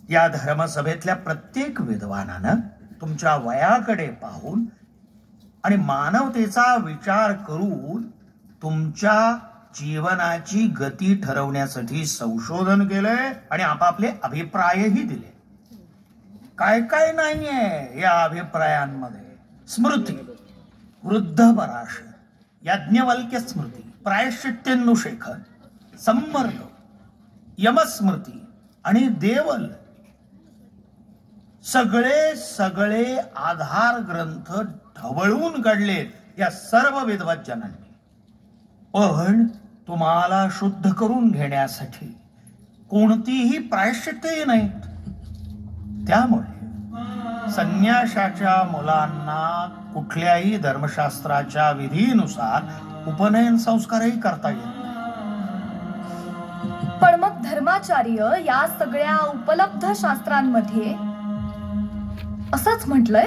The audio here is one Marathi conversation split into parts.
या धर्मसभेतल्या प्रत्येक विद्वानानं तुमच्या वयाकडे पाहून आणि मानवतेचा विचार करून तुमच्या जीवनाची गती ठरवण्यासाठी संशोधन केलंय आणि आपापले अभिप्रायही दिले. काय काय नाहीये या अभिप्रायांमध्ये. स्मृती, वृद्ध पराशर, याज्ञवल्क्य स्मृती, प्रायश्चित्तेन्दुशेखर, संवर्ग, यमस्मृती आणि देवल सगळे आधार ग्रंथ ढवळून काढलेत या सर्व विद्वज्जनांनी. पण तुम्हाला शुद्ध करून घेण्यासाठी कोणतीही प्रायश्चित्तेही नाहीत. त्यामुळे संन्याशाच्या मुलांना कुठल्याही धर्मशास्त्राच्या विधीनुसार उपनयन संस्कारही करता येत नाही. पण मग धर्माचार्य या सगळ्या उपलब्ध शास्त्रांमध्ये असंच म्हटलंय.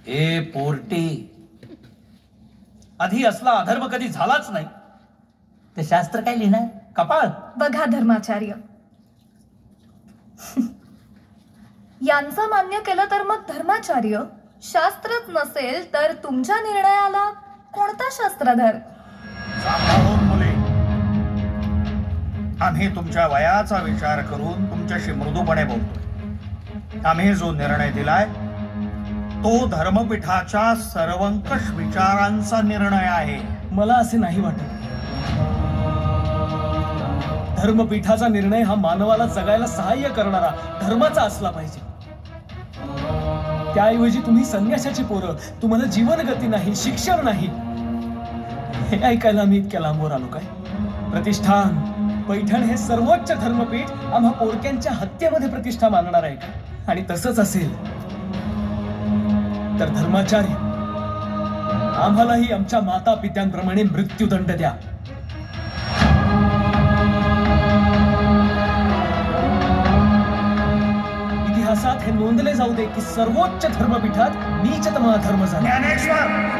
हे पोरटी, आधी असला अधर्म कधी झालाच नाही. ते शास्त्र काय लिहिणार? कपाळ. बघा धर्माचार्य, यांचं मान्य केलं तर मग धर्माचार्य, शास्त्रच नसेल तर तुमच्या निर्णयाला कोणता शास्त्राधार? सांभाळून मुले, आम्ही तुमच्या वयाचा विचार करून तुमच्याशी मृदूपणे बोलतोय. आम्ही जो निर्णय दिलाय तो धर्मपीठाच्या सर्वंकष विचारांचा निर्णय आहे. मला असे नाही वाटत. धर्मपीठाचा निर्णय हा मानवाला जगायला सहाय्य करणारा धर्माचा असला पाहिजे. त्याऐवजी तुम्ही संन्यासाची पोरं, तुम्हाला जीवनगती नाही, शिक्षण नाही, हे ऐकायला मी इतक्या लांबवर आलो काय? प्रतिष्ठान, पैठण हे सर्वोच्च धर्मपीठ आम्हा पोरक्यांच्या हत्येमध्ये प्रतिष्ठा मानणार आहे का? आणि तसंच असेल तर धर्माचार्य, आम्हालाही आमच्या माता पित्यांप्रमाणे मृत्यूदंड द्या. इतिहासात हे नोंदले जाऊ दे की सर्वोच्च धर्मपीठात नीचतमा धर्म झाला. ज्ञानेश्वर,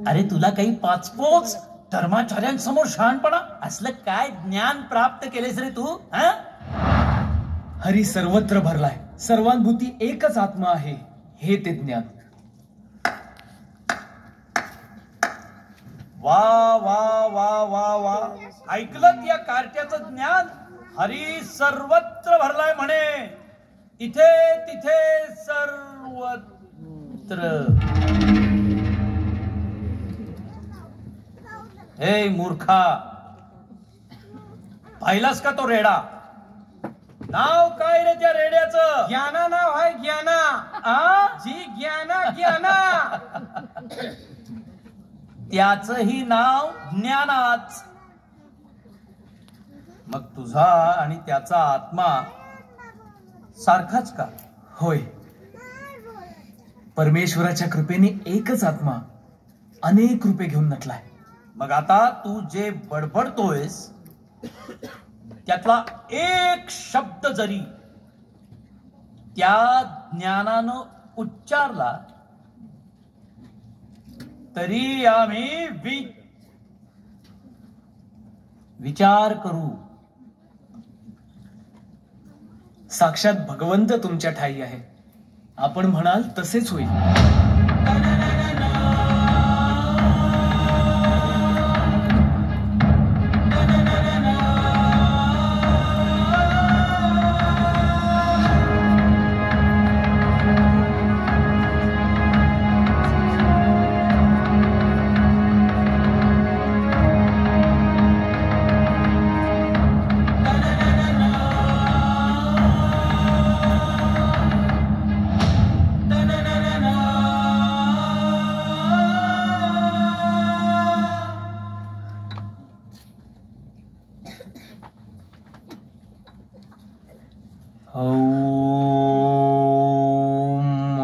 अरे तुला काही पाचपोच धर्माचार्यांसमोर शहाणपणा? असलं काय ज्ञान प्राप्त केलेस रे तू? हरी सर्वत्र भरलाय, सर्वांभूती एकच आत्मा आहे, हे ते ज्ञान. वा वा वा वा वा, ऐकलं या कार्ट्याचं ज्ञान? हरी सर्वत्र भरलाय म्हणे, इथे तिथे सर्वत्र. हे मूर्खा, पाहिलास का तो रेडा? नाव काय रे त्या रेड्याचं? ज्ञाना नाव आहे, ज्ञाना. जी ज्ञाना, ज्ञाना. त्याचंही नाव ज्ञानाच. मग तुझा आणि त्याचा आत्मा सारखाच का? होय, परमेश्वराच्या कृपेने एकच आत्मा अनेक रूपे घेऊन नटलाय. मग आता तू जे बडबडतोयस त्यातला एक शब्द जरी त्या ज्ञानानं उच्चारला तरी आम्ही विचार करू. साक्षात भगवंत तुमच्या ठाई आहे. आपण म्हणाल तसेच होईल.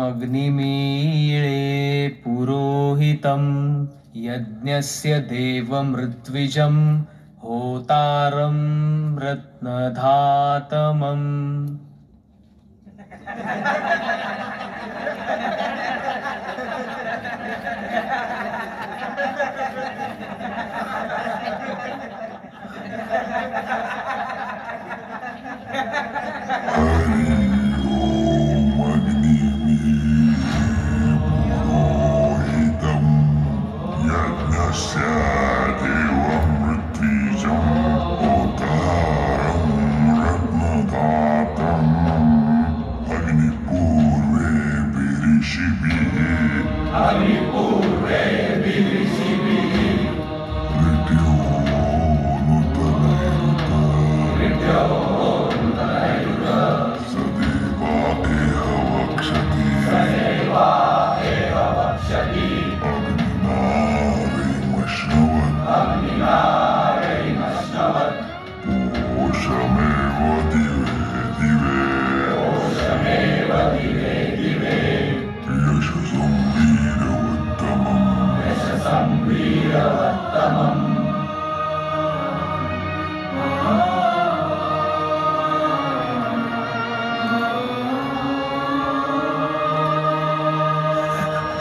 अग्निमीळे पुरोहितं यज्ञस्य देवमृत्विजं होतारं रत्नधातमम्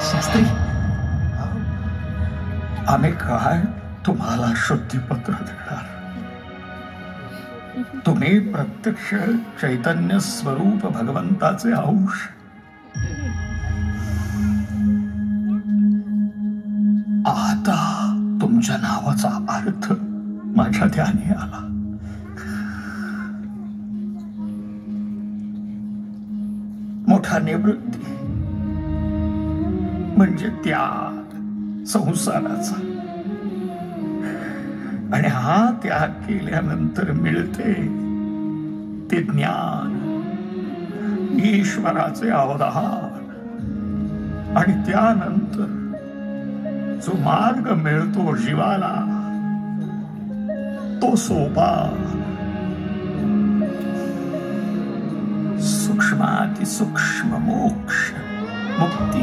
शास्त्री, आम्ही काय तुम्हाला शुद्धीपत्र देणार? तुम्ही प्रत्यक्ष चैतन्य स्वरूप भगवंताचे अंश. आता तुमच्या नावाचा अर्थ माझ्या ध्यानी आला. मोठा निवृत्ती म्हणजे त्याग संसाराचा, आणि हा त्याग केल्यानंतर मिळते ते ज्ञान, ईश्वराचे अवधान, आणि त्यानंतर जो मार्ग मिळतो जीवाला तो सोपान. सूक्ष्मातिसूक्ष्म मोक्ष मुक्ती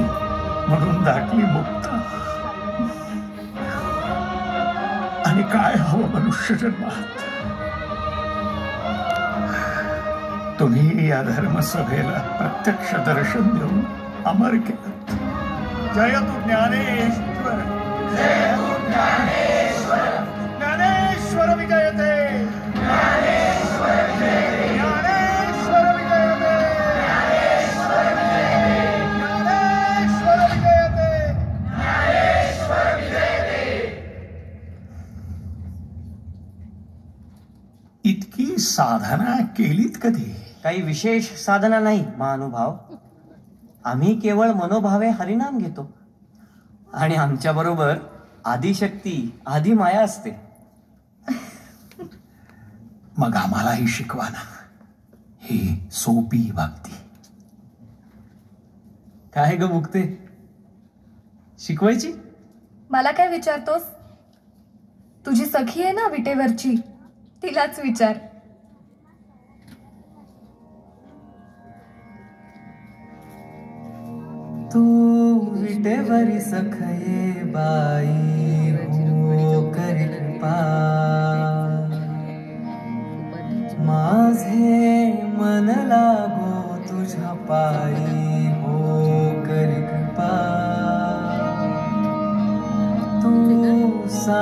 म्हणून दाटली मुक्त. आणि काय हवं मनुष्य जन्मात? तुम्ही या धर्मसभेला प्रत्यक्ष दर्शन देऊन अमर केलं. जय तु ज्ञानेश्वर, जय तु ज्ञानेश्वर. ज्ञानेश्वर विजयते, ज्ञानेश्वर विजयते, ज्ञानेश्वर विजयते, ज्ञानेश्वर विजयते, ज्ञानेश्वर विजयते, ज्ञानेश्वर विजयते. इतकी साधना केलीत कधी? काही विशेष साधना नाही महानुभाव. आम्ही केवळ मनोभावे हरिनाम घेतो, आणि आमच्या बरोबर आदिशक्ती आदिमाया असते. मग आम्हालाही शिकवा ना ही सोपी भक्ती. काय ग मुक्ते, शिकवायची? मला काय विचारतोस? तुझी सखी आहे ना विटेवरची, तिलाच विचार. तू विटेवरी सखये बाई हो करी कृपा, माझे मन लागो तुझ्या पायी हो करी कृपा. तू सा